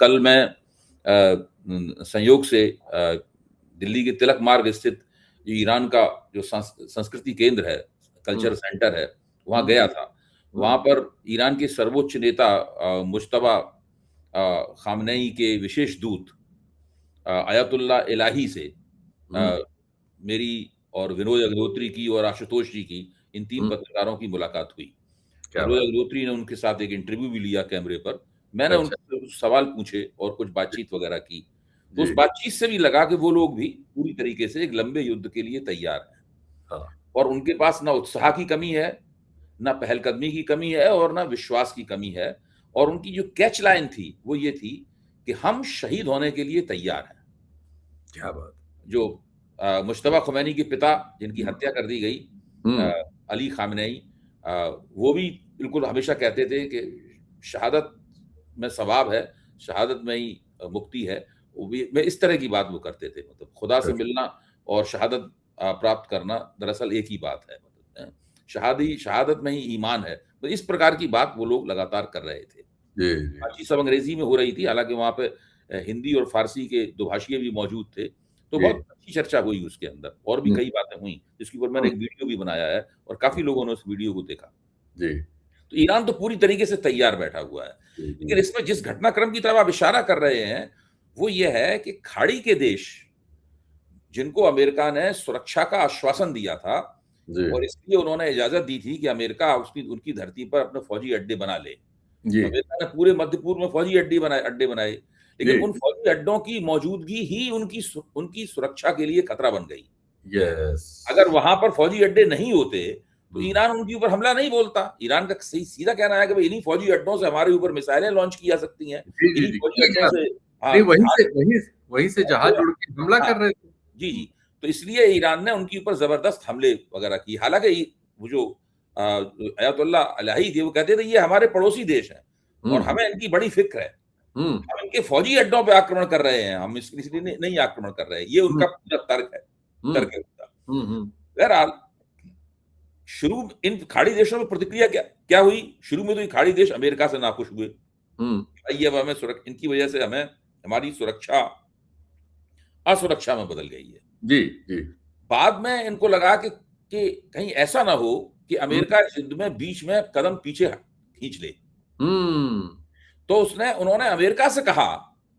कल मैं संयोग से दिल्ली के तिलक मार्ग स्थित जो ईरान का जो संस्कृति केंद्र है, कल्चर सेंटर है, वहाँ गया था। वहाँ पर ईरान के सर्वोच्च नेता मुज्तबा खामनेई के विशेष दूत अयातुल्लाह इलाही से मेरी और विनोद अग्निहोत्री की और आशुतोष जी की, इन 3 पत्रकारों की मुलाकात हुई। विनोद अग्निहोत्री ने उनके साथ एक इंटरव्यू भी लिया कैमरे पर। मैंने उनसे कुछ सवाल पूछे और कुछ बातचीत वगैरह की। तो उस बातचीत से भी लगा कि वो लोग भी पूरी तरीके से एक लंबे युद्ध के लिए तैयार हैं। और उनके पास ना उत्साह की कमी है, ना पहलकदमी की कमी है और ना विश्वास की कमी है। और उनकी जो कैच लाइन थी, वो ये थी कि हम शहीद होने के लिए तैयार हैं। क्या बात! जो मुज्तबा ख़ुमैनी के पिता जिनकी हत्या कर दी गई, अली ख़ामनेई, वो भी बिल्कुल हमेशा कहते थे कि शहादत में सवाब है, शहादत में ही मुक्ति है। वो भी मैं इस तरह की बात वो करते थे, मतलब खुदा से मिलना और शहादत प्राप्त करना दरअसल एक ही बात है। शहादत में ही ईमान है। तो इस प्रकार की बात वो लोग लगातार कर रहे थे। बातचीत सब अंग्रेजी में हो रही थी, हालाँकि वहाँ पे हिंदी और फ़ारसी के दुभाषिए भी मौजूद थे। तो बहुत अच्छी चर्चा हुई उसके अंदर, और भी कई बातें हुई, जिसके ऊपर मैंने एक वीडियो भी बनाया है और काफ़ी लोगों ने उस वीडियो को देखा। तो ईरान तो पूरी तरीके से तैयार बैठा हुआ है। लेकिन इसमें जिस घटनाक्रम की तरफ आप इशारा कर रहे हैं, वो ये है कि खाड़ी के देश, जिनको अमेरिका ने सुरक्षा का आश्वासन दिया था और इसलिए उन्होंने इजाज़त दी थी कि अमेरिका उनकी धरती पर अपने फ़ौजी अड्डे बना ले। अमेरिका ने पूरे मध्य पूर्व में फ़ौजी अड्डे बनाए, लेकिन उन फ़ौजी अड्डों की मौजूदगी ही उनकी सुरक्षा के लिए खतरा बन गई। अगर वहाँ पर फ़ौजी अड्डे नहीं होते, तो ईरान उनके ऊपर हमला नहीं बोलता। ईरान का सीधा कहना है कि भाई इन्हीं फ़ौजी अड्डों से हमारे ऊपर मिसाइलें लॉन्च की जा सकती हैं। इन्हीं फ़ौजी अड्डों से वहीं से जहाज उड़ के हमला कर रहे थे। जी। तो इसलिए ईरान ने उनके ऊपर ज़बरदस्त हमले वगैरह किए। हालाँकि वो जो अयातुल्लाह इलाही थे, वो कहते थे ये हमारे पड़ोसी देश हैं और हमें इनकी बड़ी फ़िक्र है। हम इनके फ़ौजी अड्डों पे आक्रमण कर रहे हैं, हम इसलिए नहीं आक्रमण कर रहे हैं। ये उनका पूरा तर्क है उनका। बहरहाल, शुरू इन खाड़ी देशों में प्रतिक्रिया क्या हुई? शुरू में तो ये खाड़ी देश अमेरिका से नाखुश हुए। ये अब हमें इनकी वजह से हमारी सुरक्षा असुरक्षा में बदल गई है। बाद में इनको लगा कि कहीं ऐसा ना हो कि अमेरिका इस युद्ध में बीच में कदम पीछे खींच ले। तो उन्होंने अमेरिका से कहा,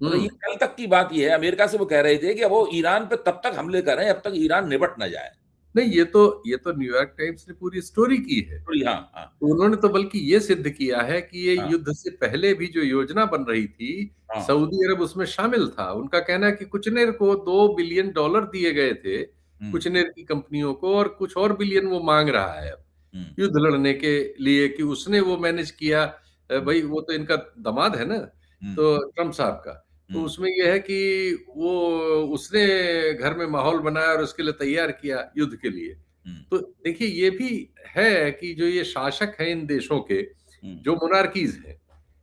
मतलब ये कल तक की बात ये है, अमेरिका से वो कह रहे थे कि वो ईरान पे तब तक हमले कर रहे हैं, जब तक ईरान निबट ना जाए। नहीं, ये तो न्यूयॉर्क टाइम्स ने पूरी स्टोरी की है। हाँ। उन्होंने तो बल्कि ये सिद्ध किया है कि ये युद्ध से पहले भी जो योजना बन रही थी, सऊदी अरब उसमें शामिल था। उनका कहना है कि कुचनेर को $2 बिलियन दिए गए थे, कुचनेर की कंपनियों को, और कुछ और बिलियन वो मांग रहा है अब युद्ध लड़ने के लिए, कि उसने वो मैनेज किया। भाई वो तो इनका दामाद है ना, तो ट्रम्प साहब का। तो उसमें यह है कि उसने घर में माहौल बनाया और उसके लिए तैयार किया युद्ध के लिए। तो देखिए, ये भी है कि जो ये शासक हैं इन देशों के, जो मोनार्कीज हैं,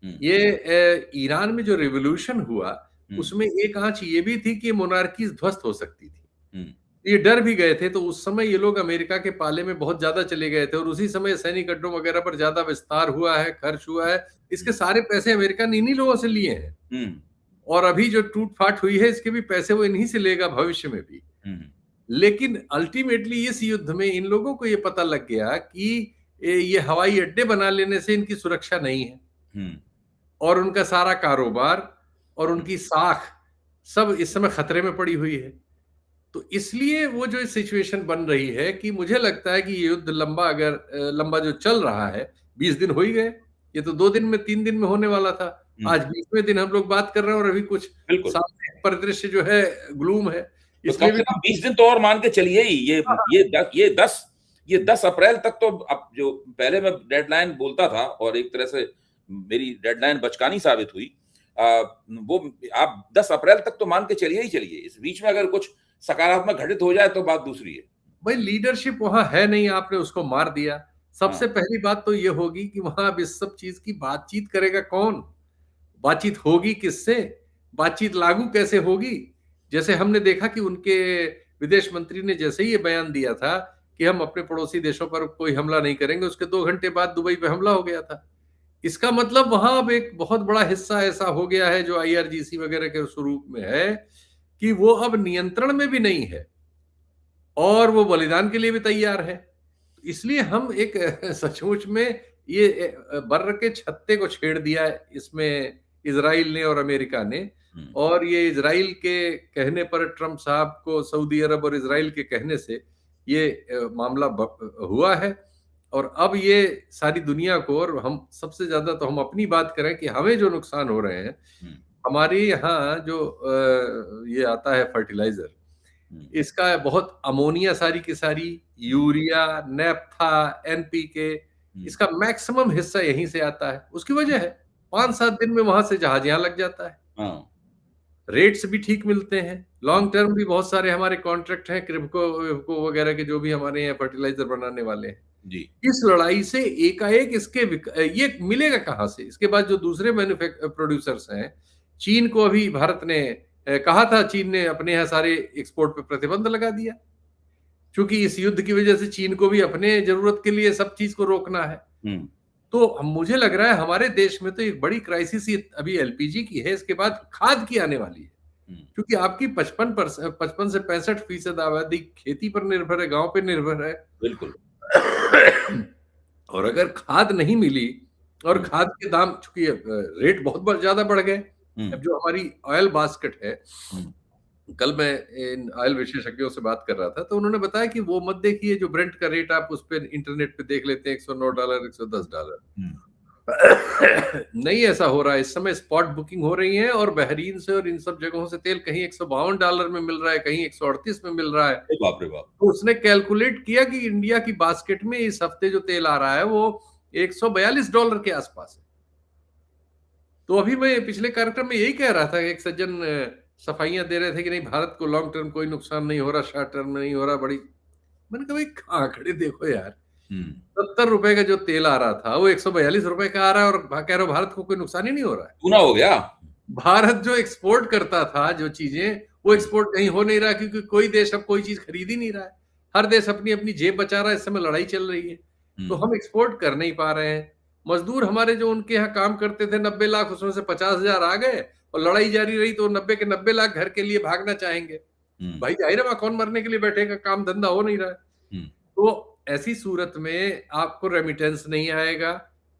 ये ईरान में जो रिवॉल्यूशन हुआ, उसमें एक आंच ये भी थी कि मोनार्कीज ध्वस्त हो सकती थी। ये डर भी गए थे। तो उस समय ये लोग अमेरिका के पाले में बहुत ज्यादा चले गए थे और उसी समय सैनिक अड्डों वगैरह पर ज्यादा विस्तार हुआ है, खर्च हुआ है। इसके सारे पैसे अमेरिका ने इन्हीं लोगों से लिए हैं, और अभी जो टूट फाट हुई है, इसके भी पैसे वो इन्हीं से लेगा भविष्य में भी। लेकिन अल्टीमेटली इस युद्ध में इन लोगों को ये पता लग गया कि ये हवाई अड्डे बना लेने से इनकी सुरक्षा नहीं है, और उनका सारा कारोबार और उनकी साख सब इस समय खतरे में पड़ी हुई है। तो इसलिए वो जो सिचुएशन बन रही है, कि मुझे लगता है कि ये युद्ध लंबा जो चल रहा है, 20 दिन हो ही गए। ये तो 2 दिन में 3 दिन में होने वाला था। आज 20वें दिन हम लोग बात कर रहे हैं और अभी कुछ सामने परिदृश्य जो है ग्लूम है। इसलिए भी 20 दिन तो और मान के चलिए ही, ये 10 अप्रैल तक तो, अब जो पहले मैं डेडलाइन बोलता था और एक तरह से मेरी डेडलाइन बचकानी साबित हुई, वो आप 10 अप्रैल तक तो मान के चलिए ही चलिए। इस बीच में अगर कुछ सकारात्मक घटित हो जाए तो बात दूसरी है। भाई लीडरशिप वहां है नहीं, आपने उसको मार दिया। सबसे पहली बात तो ये होगी कि वहां अब इस सब चीज की बातचीत करेगा कौन? बातचीत होगी किससे? बातचीत लागू कैसे होगी? जैसे हमने देखा कि उनके विदेश मंत्री ने जैसे ही ये बयान दिया था कि हम अपने पड़ोसी देशों पर कोई हमला नहीं करेंगे, उसके 2 घंटे बाद दुबई पे हमला हो गया था। इसका मतलब वहां अब एक बहुत बड़ा हिस्सा ऐसा हो गया है जो IRGC वगैरह के स्वरूप में है कि वो अब नियंत्रण में भी नहीं है और वो बलिदान के लिए भी तैयार है। इसलिए हम एक सचमुच में ये बर्र के छत्ते को छेड़ दिया है इसमें इजराइल ने और अमेरिका ने। और ये इजराइल के कहने पर ट्रंप साहब को सऊदी अरब और इजराइल के कहने से ये मामला हुआ है। और अब ये सारी दुनिया को, और हम सबसे ज्यादा तो हम अपनी बात करें कि हमें जो नुकसान हो रहे हैं, हमारे यहाँ जो ये आता है फर्टिलाइजर, इसका बहुत अमोनिया सारी की सारी, यूरिया, नेप्था, NPK, इसका मैक्सिमम हिस्सा यहीं से आता है। उसकी वजह है 5-7 दिन में वहां से जहाज यहाँ लग जाता है। रेट्स भी ठीक मिलते हैं, लॉन्ग टर्म भी बहुत सारे हमारे कॉन्ट्रैक्ट हैं, क्रिप्को वगैरह के जो भी हमारे यहाँ फर्टिलाइजर बनाने वाले हैं जी। इस लड़ाई से एकाएक ये मिलेगा कहां से? इसके बाद जो दूसरे प्रोड्यूसर्स हैं, चीन को अभी भारत ने कहा था, चीन ने अपने यहाँ सारे एक्सपोर्ट पे प्रतिबंध लगा दिया, क्योंकि इस युद्ध की वजह से चीन को भी अपने जरूरत के लिए सब चीज को रोकना है। तो मुझे लग रहा है हमारे देश में तो एक बड़ी क्राइसिस अभी LPG की है, इसके बाद खाद की आने वाली है, क्योंकि आपकी 55 से 65% आबादी खेती पर निर्भर है, गांव पे निर्भर है। बिल्कुल। और अगर खाद नहीं मिली, और खाद के दाम चूंकि रेट बहुत ज्यादा बढ़ गए, अब जो हमारी ऑयल बास्केट है, कल मैं इन ऑयल विशेषज्ञों से बात कर रहा था तो उन्होंने बताया कि वो मत देखिए जो ब्रेंट का रेट आप उस पर इंटरनेट पे देख लेते हैं, $109, $110। नहीं ऐसा हो रहा है। इस समय स्पॉट बुकिंग हो रही है, और बहरीन से और इन सब जगहों से तेल कहीं $152 में मिल रहा है, कहीं 138 में मिल रहा है। बाप रे बाप। तो उसने कैलकुलेट किया कि इंडिया की बास्केट में इस हफ्ते जो तेल आ रहा है वो $142 के आसपास है। तो अभी मैं पिछले कार्यक्रम में यही कह रहा था कि एक सज्जन सफाइयां दे रहे थे कि नहीं, भारत को लॉन्ग टर्म कोई नुकसान नहीं हो रहा, शॉर्ट टर्म में नहीं हो रहा। बड़ी मैंने कहा भाई आंकड़े देखो यार, $70 का जो तेल आ रहा था वो $142 का आ रहा है, और कह रहे हो भारत को कोई नुकसान ही नहीं हो रहा है। गुना हो गया। भारत जो एक्सपोर्ट करता था जो चीजें, वो एक्सपोर्ट कहीं हो नहीं रहा, क्योंकि कोई देश अब कोई चीज खरीद ही नहीं रहा है। हर देश अपनी अपनी जेब बचा रहा है। इस समय लड़ाई चल रही है, तो हम एक्सपोर्ट कर नहीं पा रहे हैं। मजदूर हमारे जो उनके यहाँ काम करते थे 90 लाख, उसमें से 50,000 आ गए, और लड़ाई जारी रही तो 90 के 90 लाख घर के लिए भागना चाहेंगे। भाई जाहिर है, कौन मरने के लिए बैठेगा, काम धंधा हो नहीं रहा है। तो ऐसी सूरत में आपको रेमिटेंस नहीं आएगा,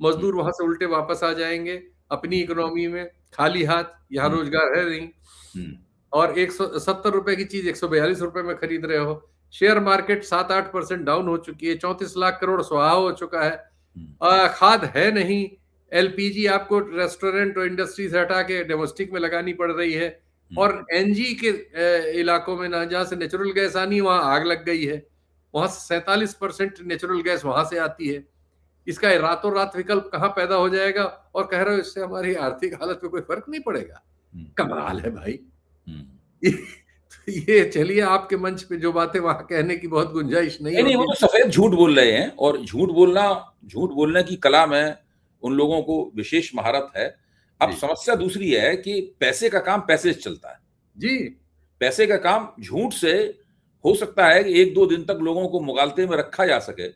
मजदूर वहां से उल्टे वापस आ जाएंगे अपनी इकोनॉमी में खाली हाथ, यहाँ रोजगार है नहीं, और $170 की चीज $142 में खरीद रहे हो। शेयर मार्केट 7-8% डाउन हो चुकी है, 34 लाख करोड़ स्वाहा हो चुका है। खाद है नहीं, LPG आपको रेस्टोरेंट और इंडस्ट्री से हटा के डोमेस्टिक में लगानी पड़ रही है, और NG के इलाकों में ना, जहां से नेचुरल गैस आनी, वहां आग लग गई है। वहां 47% नेचुरल गैस वहां से आती है। इसका रातों रात विकल्प कहाँ पैदा हो जाएगा, और कह रहे हो इससे हमारी आर्थिक हालत पे कोई फर्क नहीं पड़ेगा। कमाल है भाई। ये चलिए, आपके मंच पे जो बातें वहां कहने की बहुत गुंजाइश नहीं, वो तो सफेद झूठ बोल रहे हैं, और झूठ बोलने की कला में उन लोगों को विशेष महारत है। अब समस्या दूसरी है कि पैसे का काम पैसे से चलता है जी। पैसे का काम झूठ से हो सकता है कि 1-2 दिन तक लोगों को मुगालते में रखा जा सके,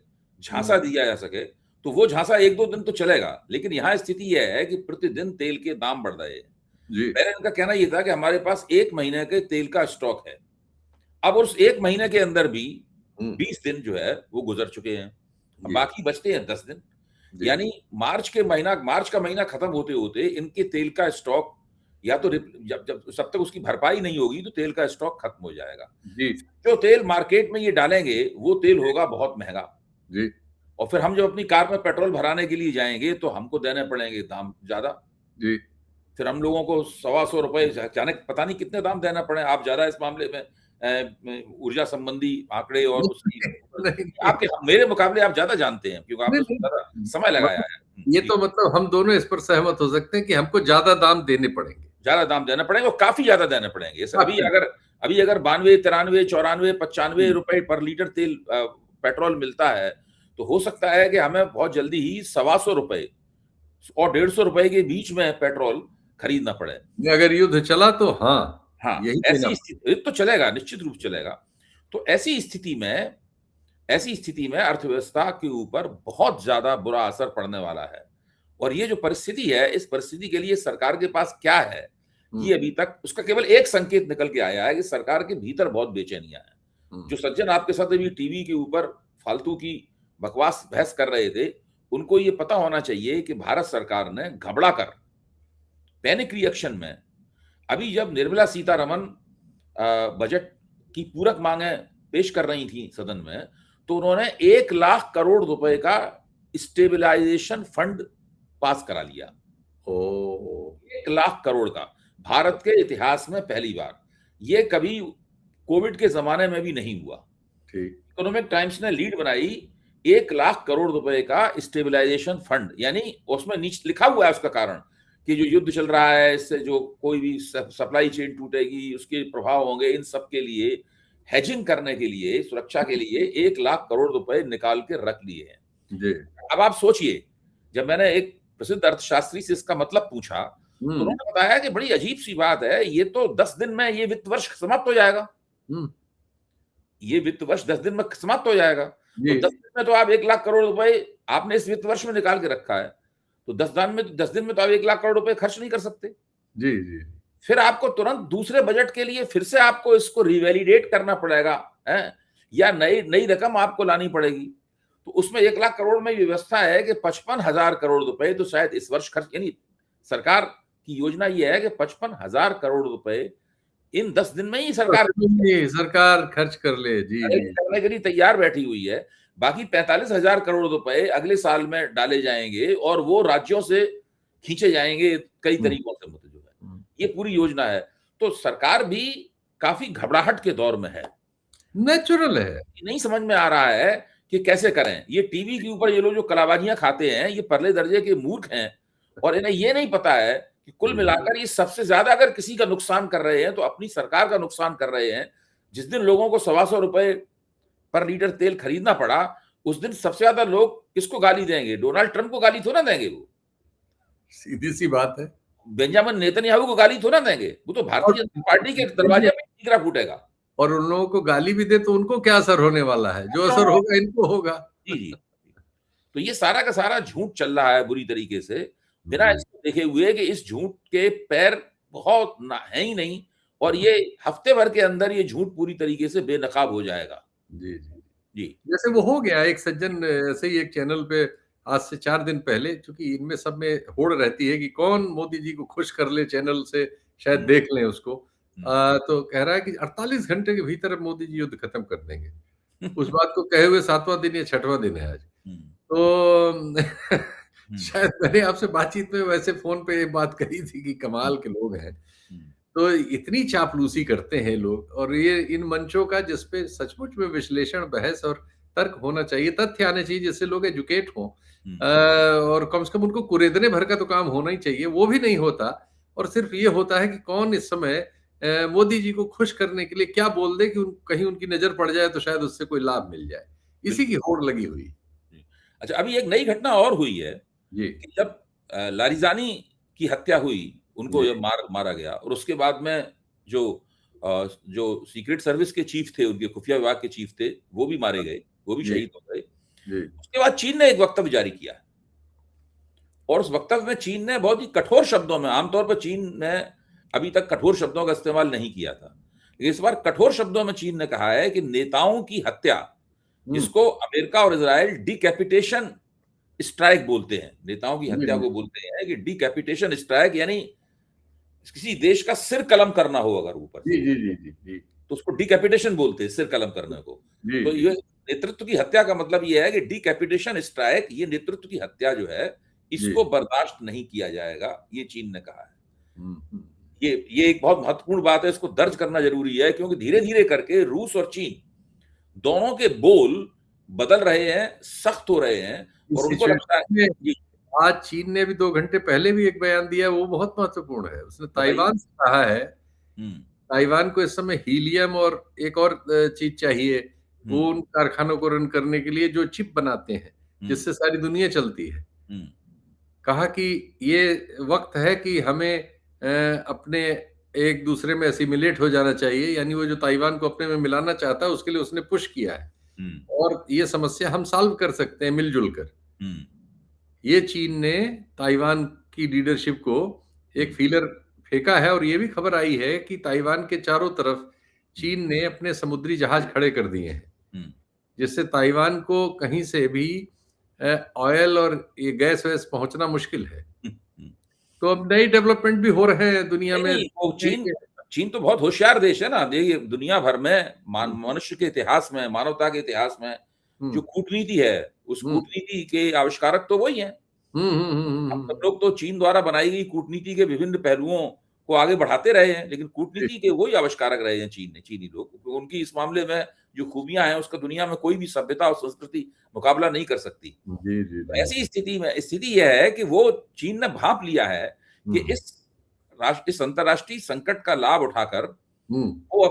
झांसा दिया जा सके, तो वो झांसा 1-2 दिन तो चलेगा। लेकिन यहाँ स्थिति यह है कि प्रतिदिन तेल के दाम बढ़ रहे हैं। पहले इनका कहना यह था कि हमारे पास 1 महीने के तेल का स्टॉक है। अब उस 1 महीने के अंदर भी 20 दिन जो है वो गुजर चुके हैं, बाकी बचते हैं 10 दिन। यानी मार्च का महीना खत्म होते होते इनके तेल का स्टॉक, या तो जब सब तक उसकी भरपाई नहीं होगी तो तेल का स्टॉक खत्म हो जाएगा जी। जो तेल मार्केट में ये डालेंगे वो तेल होगा बहुत महंगा जी, और फिर हम जब अपनी कार में पेट्रोल भराने के लिए जाएंगे तो हमको देने पड़ेंगे दाम ज्यादा जी। फिर हम लोगों को $125 अचानक पता नहीं कितने दाम देना पड़े। आप ज्यादा इस मामले में ऊर्जा संबंधी आंकड़े और उसकी आपके मेरे मुकाबले आप ज्यादा जानते हैं, क्योंकि आपने ज्यादा समय लगाया है। ये तो मतलब हम दोनों इस पर सहमत हो सकते हैं कि हमको ज्यादा दाम देने पड़ेंगे, और काफी ज्यादा देने पड़ेंगे। अभी अगर 92, 93, 94, 95 रुपए पर लीटर तेल पेट्रोल मिलता है, तो हो सकता है कि हमें बहुत जल्दी ही ₹125 और ₹150 के बीच में पेट्रोल खरीदना पड़े। अगर युद्ध चला तो हाँ, ऐसी स्थिति तो चलेगा, निश्चित रूप चलेगा। तो ऐसी स्थिति में अर्थव्यवस्था के ऊपर बहुत ज्यादा बुरा असर पड़ने वाला है, और ये जो परिस्थिति है, इस परिस्थिति के लिए सरकार के पास क्या है, ये अभी तक उसका केवल एक संकेत निकल के आया है कि सरकार के भीतर बहुत बेचैनियां हैं। जो सज्जन आपके साथ अभी टीवी के ऊपर फालतू की बकवास बहस कर रहे थे, उनको ये पता होना चाहिए कि भारत सरकार ने घबरा कर पैनिक रिएक्शन में, अभी जब निर्मला सीतारमण बजट की पूरक मांगे पेश कर रही थी सदन में, तो उन्होंने 1 लाख करोड़ रुपए का स्टेबलाइजेशन फंड पास करा लिया। 1 लाख करोड़ का, भारत के इतिहास में पहली बार। ये कभी कोविड के जमाने में भी नहीं हुआ। इकोनॉमिक टाइम्स ने लीड बनाई 1 लाख करोड़ रुपए का स्टेबलाइजेशन फंड, यानी उसमें नीचे लिखा हुआ है उसका कारण कि जो युद्ध चल रहा है, इससे जो कोई भी सप्लाई चेन टूटेगी, उसके प्रभाव होंगे, इन सब के लिए हेजिंग करने के लिए, सुरक्षा के लिए 1 लाख करोड़ रुपए निकाल के रख लिए हैं। अब आप सोचिए, जब मैंने एक प्रसिद्ध अर्थशास्त्री से इसका मतलब पूछा, तो उन्होंने बताया कि बड़ी अजीब सी बात है, ये तो 10 दिन में ये वित्त वर्ष समाप्त हो जाएगा। ये वित्त वर्ष 10 दिन में समाप्त हो जाएगा। तो 10 दिन में तो आप 1 लाख करोड़ रुपए आपने इस वित्त वर्ष में निकाल के रखा है, तो 10 दिन में तो आप 1 लाख करोड़ रुपए खर्च नहीं कर सकते। जी। फिर आपको तुरंत दूसरे बजट के लिए फिर से आपको इसको रिवैलिडेट करना पड़ेगा, है, या नई रकम आपको लानी पड़ेगी। तो उसमें 1 लाख करोड़ में व्यवस्था है कि 55,000 करोड़ रुपए तो शायद इस वर्ष खर्च, यानी सरकार की योजना ये है कि 55,000 करोड़ रुपए इन 10 दिन में ही सरकार खर्च कर ले। जी करने के लिए तैयार बैठी हुई है। बाकी 45,000 करोड़ रुपए अगले साल में डाले जाएंगे और वो राज्यों से खींचे जाएंगे कई तरीकों से, मतलब जो है ये पूरी योजना है। तो सरकार भी काफी घबराहट के दौर में है। नेचुरल है, नहीं समझ में आ रहा है कि कैसे करें। ये टीवी के ऊपर ये लोग जो कलाबाजियां खाते हैं, ये परले दर्जे के मूर्ख हैं, और इन्हें ये नहीं पता है कि कुल मिलाकर ये सबसे ज्यादा अगर किसी का नुकसान कर रहे हैं तो अपनी सरकार का नुकसान कर रहे हैं। जिस दिन लोगों को 125 रुपए पर लीटर तेल खरीदना पड़ा, उस दिन सबसे ज्यादा लोग किसको गाली देंगे? डोनाल्ड ट्रंप को गाली थोड़ा देंगे, वो सीधी सी बात है। बेंजामिन नेतन्याहू को गाली थोड़ा देंगे, वो तो भारतीय जनता पार्टी के दरवाजे में टीकरा फूटेगा। और उन लोगों को गाली भी दे तो उनको क्या असर होने वाला है? जो असर होगा इनको होगा। जी। तो ये सारा का सारा झूठ चल रहा है बुरी तरीके से, बिना इसको देखे हुए कि इस झूठ के पैर बहुत है ही नहीं, और ये हफ्ते भर के अंदर ये झूठ पूरी तरीके से बेनकाब हो जाएगा। जी। जैसे वो हो गया, एक सज्जन ऐसे ही एक चैनल पे आज से 4 दिन पहले, चूंकि इनमें सब में होड़ रहती है कि कौन मोदी जी को खुश कर ले, चैनल से शायद देख लें उसको, तो कह रहा है कि 48 घंटे के भीतर मोदी जी युद्ध खत्म कर देंगे। उस बात को कहे हुए 7वां दिन या 6वां दिन है आज। तो शायद मैंने आपसे बातचीत में वैसे फोन पे एक बात कही थी कि कमाल के लोग हैं। तो इतनी चापलूसी करते हैं लोग, और ये इन मंचों का जिसपे सचमुच में विश्लेषण, बहस और तर्क होना चाहिए, तथ्य आने चाहिए, जिससे लोग एजुकेट हों, और कम से कम उनको कुरेदने भर का तो काम होना ही चाहिए, वो भी नहीं होता। और सिर्फ ये होता है कि कौन इस समय मोदी जी को खुश करने के लिए क्या बोल दे कि कहीं उनकी नजर पड़ जाए तो शायद उससे कोई लाभ मिल जाए, इसी की होड़ लगी हुई। अच्छा, अभी एक नई घटना और हुई है कि जब लारिजानी की हत्या हुई, उनको जब मारा गया, और उसके बाद में जो सीक्रेट सर्विस के चीफ थे, उनके खुफिया विभाग के चीफ थे, वो भी मारे गए, वो भी शहीद हो गए। उसके बाद चीन ने एक वक्तव्य जारी किया, और उस वक्तव्य में चीन ने बहुत ही कठोर शब्दों में, आमतौर पर चीन ने अभी तक कठोर शब्दों का इस्तेमाल नहीं किया था, लेकिन इस बार कठोर शब्दों में चीन ने कहा है कि नेताओं की हत्या, जिसको अमेरिका और इजराइल डिकैपिटेशन स्ट्राइक बोलते हैं, नेताओं की हत्या को बोलते हैं कि डिकैपिटेशन स्ट्राइक, यानी किसी देश का सिर कलम करना हो अगर ऊपर से, तो उसको डिकैपिटेशन बोलते हैं, सिर कलम करने को। तो ये नेतृत्व की हत्या का मतलब ये है कि डिकैपिटेशन स्ट्राइक, ये नेतृत्व की हत्या जो है, इसको बर्दाश्त नहीं किया जाएगा, ये चीन ने कहा है। ये एक बहुत महत्वपूर्ण बात है, इसको दर्ज करना जरूरी है, क्योंकि धीरे धीरे करके रूस और चीन दोनों के बोल बदल रहे हैं, सख्त हो रहे हैं, और उनको लगता है। आज चीन ने भी 2 घंटे पहले भी एक बयान दिया, वो बहुत महत्वपूर्ण है। उसने ताइवान से कहा है, ताइवान को इस समय हीलियम और एक और चीज चाहिए, वो उन कारखानों को रन करने के लिए जो चिप बनाते हैं, जिससे सारी दुनिया चलती है। कहा कि ये वक्त है कि हमें अपने एक दूसरे में एसिमिलेट हो जाना चाहिए, यानी वो जो ताइवान को अपने में मिलाना चाहता है, उसके लिए उसने पुश किया है, और ये समस्या हम सॉल्व कर सकते हैं मिलजुल कर। ये चीन ने ताइवान की लीडरशिप को एक फीलर फेंका है, और ये भी खबर आई है कि ताइवान के चारों तरफ चीन ने अपने समुद्री जहाज खड़े कर दिए हैं, जिससे ताइवान को कहीं से भी ऑयल और ये गैस वैस पहुंचना मुश्किल है। तो अब नई डेवलपमेंट भी हो रहे हैं दुनिया में। वो चीन तो बहुत होशियार देश है ना। देखिए, दुनिया भर में मनुष्य के इतिहास में, मानवता के इतिहास में जो कूटनीति है, उस कूटनीति के आविष्कारक तो वही हैं। हम सब लोग तो चीन द्वारा बनाई गई कूटनीति के विभिन्न पहलुओं को आगे बढ़ाते रहे हैं, लेकिन कूटनीति के वही आविष्कारक रहे हैं चीनी लोग। उनकी इस मामले में जो खूबियां हैं, उसका दुनिया में कोई भी सभ्यता और संस्कृति मुकाबला नहीं कर सकती। जी जी जी। ऐसी स्थिति में स्थिति यह है कि वो चीन ने भांप लिया है कि इस अंतर्राष्ट्रीय संकट का लाभ उठाकर वो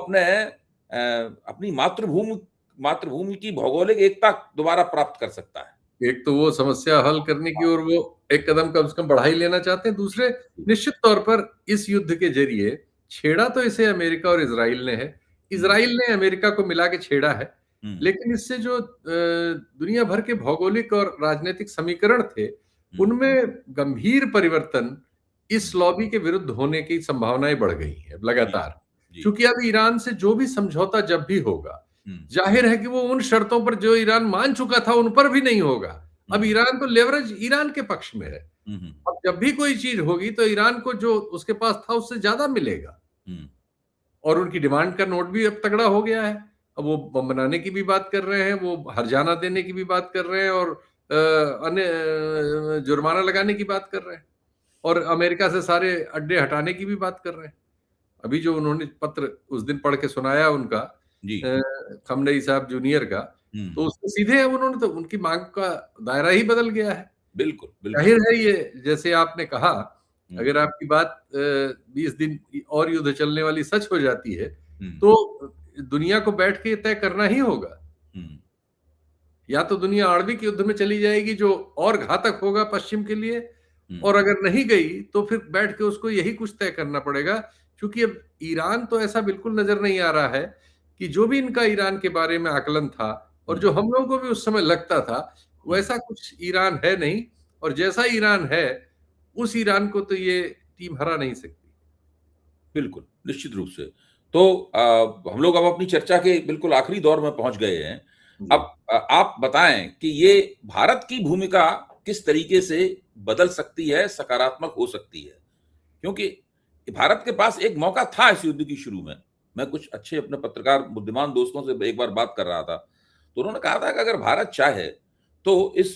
अपनी मातृभूमि की भौगोलिक एकता दोबारा प्राप्त कर सकता है। एक तो वो समस्या हल करने की ओर वो एक कदम कम से कम बढ़ा ही लेना चाहते हैं। दूसरे, निश्चित तौर पर इस युद्ध के जरिए छेड़ा तो इसे अमेरिका और इजराइल ने है। इजराइल ने अमेरिका को मिला के छेड़ा है, लेकिन इससे जो दुनिया भर के भौगोलिक और राजनीतिक समीकरण थे, उनमें गंभीर परिवर्तन इस लॉबी के विरुद्ध होने की संभावनाएं बढ़ गई है लगातार। क्योंकि अब ईरान से जो भी समझौता जब भी होगा, जाहिर है कि वो उन शर्तों पर जो ईरान मान चुका था उन पर भी नहीं होगा। अब ईरान तो लेवरेज ईरान के पक्ष में है। अब जब भी कोई चीज होगी तो ईरान को जो उसके पास था उससे ज्यादा मिलेगा, और उनकी डिमांड का नोट भी अब तगड़ा हो गया है। अब वो बम बनाने की भी बात कर रहे हैं, वो हर्जाना देने की भी बात कर रहे हैं, और अन्य जुर्माना लगाने की बात कर रहे हैं, और अमेरिका से सारे अड्डे हटाने की भी बात कर रहे हैं। अभी जो उन्होंने पत्र उस दिन पढ़ के सुनाया उनका, खमनई साहब जूनियर का, तो उसमें सीधे उन्होंने तो उनकी मांग का दायरा ही बदल गया है। बिल्कुल जाहिर है, ये जैसे आपने कहा, अगर आपकी बात 20 दिन और युद्ध चलने वाली सच हो जाती है, तो दुनिया को बैठ के तय करना ही होगा। या तो दुनिया आणविक युद्ध में चली जाएगी जो और घातक होगा पश्चिम के लिए, और अगर नहीं गई तो फिर बैठ के उसको यही कुछ तय करना पड़ेगा। क्योंकि अब ईरान तो ऐसा बिल्कुल नजर नहीं आ रहा है कि जो भी इनका ईरान के बारे में आकलन था, और जो हम लोगों को भी उस समय लगता था, वैसा कुछ ईरान है नहीं। और जैसा ईरान है, उस ईरान को तो ये टीम हरा नहीं सकती। बिल्कुल, निश्चित रूप से। तो हम लोग अब अपनी चर्चा के बिल्कुल आखिरी दौर में पहुंच गए हैं। अब आप बताएं कि ये भारत की भूमिका किस तरीके से बदल सकती है, सकारात्मक हो सकती है? क्योंकि भारत के पास एक मौका था इस युद्ध की शुरू में। मैं कुछ अच्छे अपने पत्रकार बुद्धिमान दोस्तों से एक बार बात कर रहा था, तो उन्होंने कहा था कि अगर भारत चाहे तो इस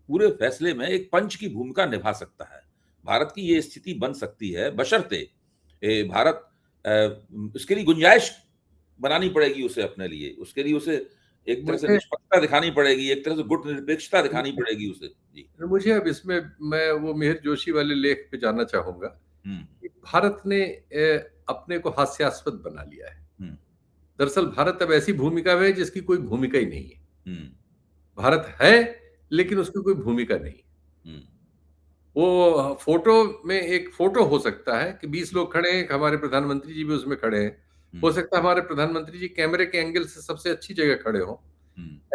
पूरे फैसले में एक पंच की भूमिका निभा सकता है। भारत की ये स्थिति बन सकती है, बशर्ते भारत उसके लिए गुंजाइश बनानी पड़ेगी उसे अपने लिए। उसके लिए उसे एक तरह से निष्पक्षता दिखानी पड़ेगी, एक तरह से गुट निरपेक्षता दिखानी पड़ेगी उसे। जी। मुझे अब इसमें मैं वो मिहिर जोशी वाले लेख पे जाना चाहूंगा कि भारत ने अपने को हास्यास्पद बना लिया है। दरअसल भारत अब ऐसी भूमिका में है जिसकी कोई भूमिका ही नहीं है। भारत है, लेकिन उसकी कोई भूमिका नहीं। वो फोटो में एक फोटो हो सकता है कि 20 लोग खड़े हैं, हमारे प्रधानमंत्री जी भी उसमें खड़े हैं। हो सकता है हमारे प्रधानमंत्री जी कैमरे के एंगल से सबसे अच्छी जगह खड़े हों।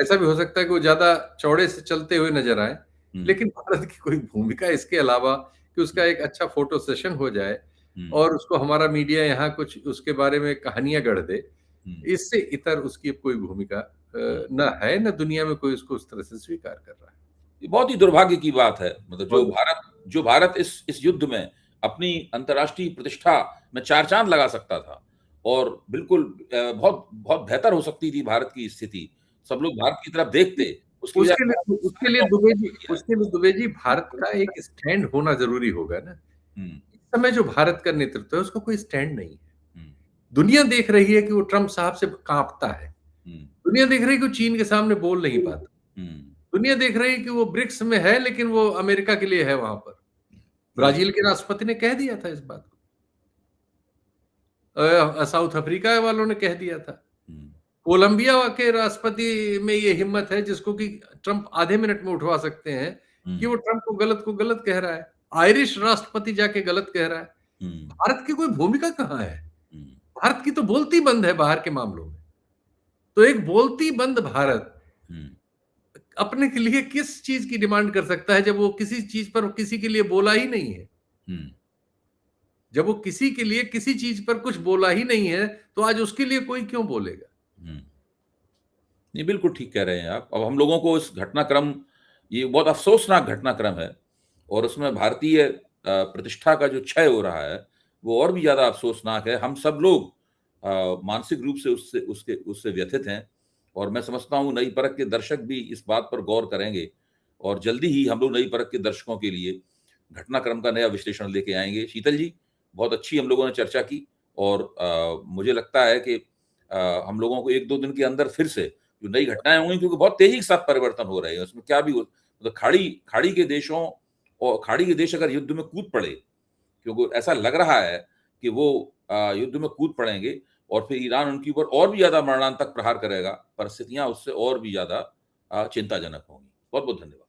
ऐसा भी हो सकता है कि वो ज्यादा चौड़े से चलते हुए नजर आए, लेकिन भारत की कोई भूमिका इसके अलावा कि उसका एक अच्छा फोटो सेशन हो जाए और उसको हमारा मीडिया यहाँ कुछ उसके बारे में कहानियां गढ़ दे, इससे इतर उसकी अब कोई भूमिका न है, न दुनिया में कोई उसको उस तरह से स्वीकार कर रहा है। ये बहुत ही दुर्भाग्य की बात है। मतलब जो भारत इस युद्ध में अपनी अंतर्राष्ट्रीय प्रतिष्ठा में चार चांद लगा सकता था, और बिल्कुल बहुत बहुत बेहतर हो सकती थी भारत की स्थिति। सब लोग भारत की तरफ देखते। उसके लिए दुबे जी, भारत का एक स्टैंड होना जरूरी होगा ना। इस समय जो भारत का नेतृत्व है उसका कोई स्टैंड नहीं है। दुनिया देख रही है कि वो ट्रंप साहब से कांपता है। दुनिया देख रही है कि वो चीन के सामने बोल नहीं पाता। दुनिया देख रही है कि वो ब्रिक्स में है, लेकिन वो अमेरिका के लिए है वहां पर। ब्राजील के राष्ट्रपति ने कह दिया था इस बात को, साउथ अफ्रीका वालों ने कह दिया था, कोलंबिया के राष्ट्रपति में ये हिम्मत है जिसको कि ट्रंप आधे मिनट में उठवा सकते हैं कि वो ट्रंप को गलत कह रहा है। आयरिश राष्ट्रपति जाके गलत कह रहा है। भारत की कोई भूमिका कहाँ है? भारत की तो बोलती बंद है बाहर के मामलों में। तो एक बोलती बंद भारत अपने के लिए किस चीज की डिमांड कर सकता है जब वो किसी चीज पर किसी के लिए बोला ही नहीं है? जब वो किसी के लिए किसी चीज पर कुछ बोला ही नहीं है, तो आज उसके लिए कोई क्यों बोलेगा? नहीं, बिल्कुल ठीक कह रहे हैं आप। अब हम लोगों को इस घटनाक्रम, ये बहुत अफ़सोसनाक घटनाक्रम है और उसमें भारतीय प्रतिष्ठा का जो क्षय हो रहा है, वो और भी ज़्यादा अफ़सोसनाक है। हम सब लोग मानसिक रूप से उससे व्यथित हैं और मैं समझता हूँ नई परख के दर्शक भी इस बात पर गौर करेंगे और जल्दी ही हम लोग नई परख के दर्शकों के लिए घटनाक्रम का नया विश्लेषण लेके आएँगे। शीतल जी, बहुत अच्छी हम लोगों ने चर्चा की और मुझे लगता है कि हम लोगों को 1-2 दिन के अंदर फिर से जो नई घटनाएँ होंगी, क्योंकि बहुत तेज़ी के साथ परिवर्तन हो रहे हैं, उसमें क्या भी हो मतलब खाड़ी के देशों और खाड़ी के देश अगर युद्ध में कूद पड़े, क्योंकि ऐसा लग रहा है कि वो युद्ध में कूद पड़ेंगे और फिर ईरान उनके ऊपर और भी ज़्यादा मरणांतक प्रहार करेगा, परिस्थितियाँ उससे और भी ज़्यादा चिंताजनक होंगी। बहुत-बहुत धन्यवाद।